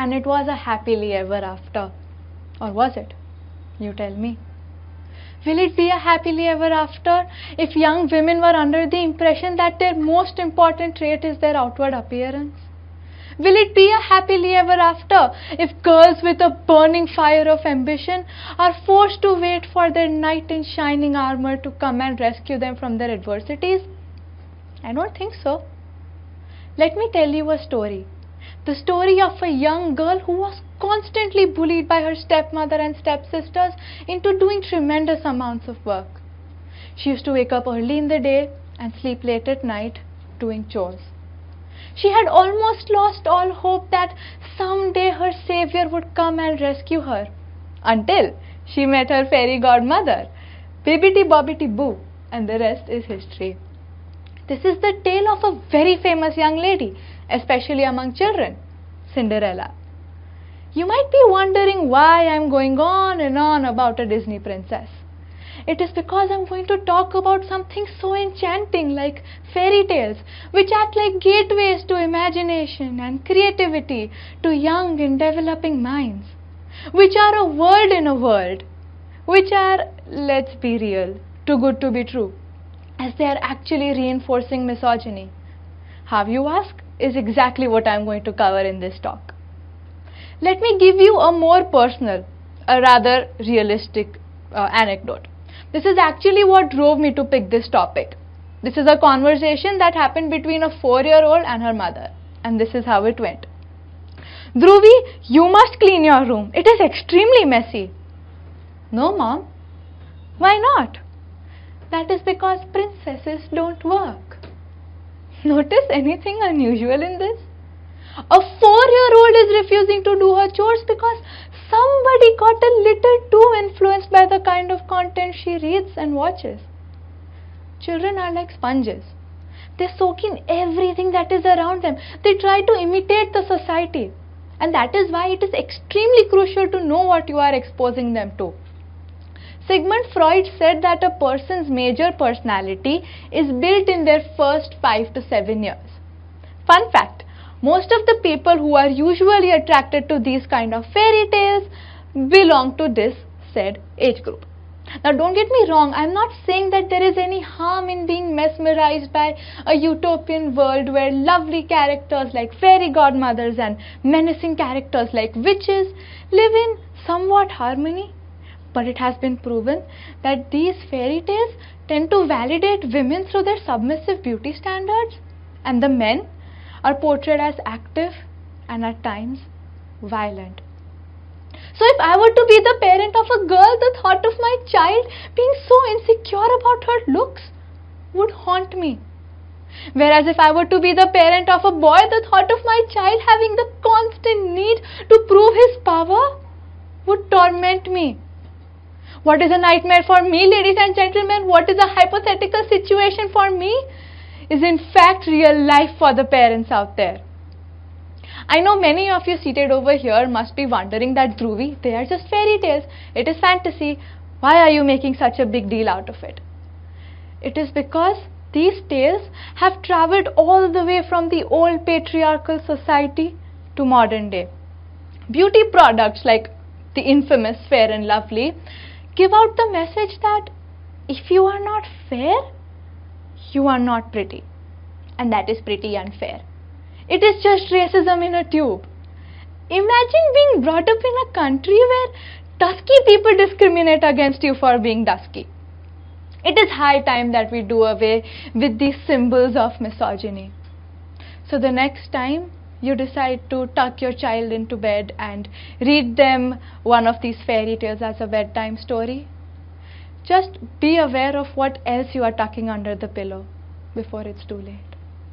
and it was a happily ever after. Or was it? You tell me. Will it be a happily ever after if young women were under the impression that their most important trait is their outward appearance? Will it be a happily ever after if girls with a burning fire of ambition are forced to wait for their knight in shining armor to come and rescue them from their adversities? I don't think so. Let me tell you a story. The story of a young girl who was constantly bullied by her stepmother and stepsisters into doing tremendous amounts of work. She used to wake up early in the day and sleep late at night doing chores. She had almost lost all hope that someday her savior would come and rescue her, until she met her fairy godmother, Bibbidi Bobbidi Boo, and the rest is history. This is the tale of a very famous young lady, especially among children, Cinderella. You might be wondering why I am going on and on about a Disney princess. It is because I am going to talk about something so enchanting like fairy tales, which act like gateways to imagination and creativity to young and developing minds, which are a world in a world, which are, let's be real, too good to be true, as they are actually reinforcing misogyny. How, you ask, is exactly what I am going to cover in this talk. Let me give you a more personal, a rather realistic anecdote. This is actually what drove me to pick this topic. This is a conversation that happened between a 4-year-old and her mother, and this is how it went. Dhruvi, you must clean your room. It is extremely messy. No, Mom. Why not? That is because princesses don't work. Notice anything unusual in this? A 4-year-old is refusing to do her chores because somebody got a little too influenced by the kind of content she reads and watches. Children are like sponges. They soak in everything that is around them. They try to imitate the society. And that is why it is extremely crucial to know what you are exposing them to. Sigmund Freud said that a person's major personality is built in their first 5 to 7 years. Fun fact, most of the people who are usually attracted to these kind of fairy tales belong to this said age group. Now don't get me wrong, I am not saying that there is any harm in being mesmerized by a utopian world where lovely characters like fairy godmothers and menacing characters like witches live in somewhat harmony. But it has been proven that these fairy tales tend to validate women through their submissive beauty standards, and the men are portrayed as active and at times violent. So if I were to be the parent of a girl, the thought of my child being so insecure about her looks would haunt me. Whereas if I were to be the parent of a boy, the thought of my child having the constant need to prove his power would torment me. What is a nightmare for me, ladies and gentlemen, what is a hypothetical situation for me, is in fact real life for the parents out there. I know many of you seated over here must be wondering that Dhruvi, they are just fairy tales, it is fantasy, why are you making such a big deal out of it? It is because these tales have travelled all the way from the old patriarchal society to modern day. Beauty products like the infamous Fair and Lovely give out the message that if you are not fair, you are not pretty, and that is pretty unfair. It is just racism in a tube. Imagine being brought up in a country where dusky people discriminate against you for being dusky. It is high time that we do away with these symbols of misogyny. So the next time you decide to tuck your child into bed and read them one of these fairy tales as a bedtime story, just be aware of what else you are tucking under the pillow before it's too late.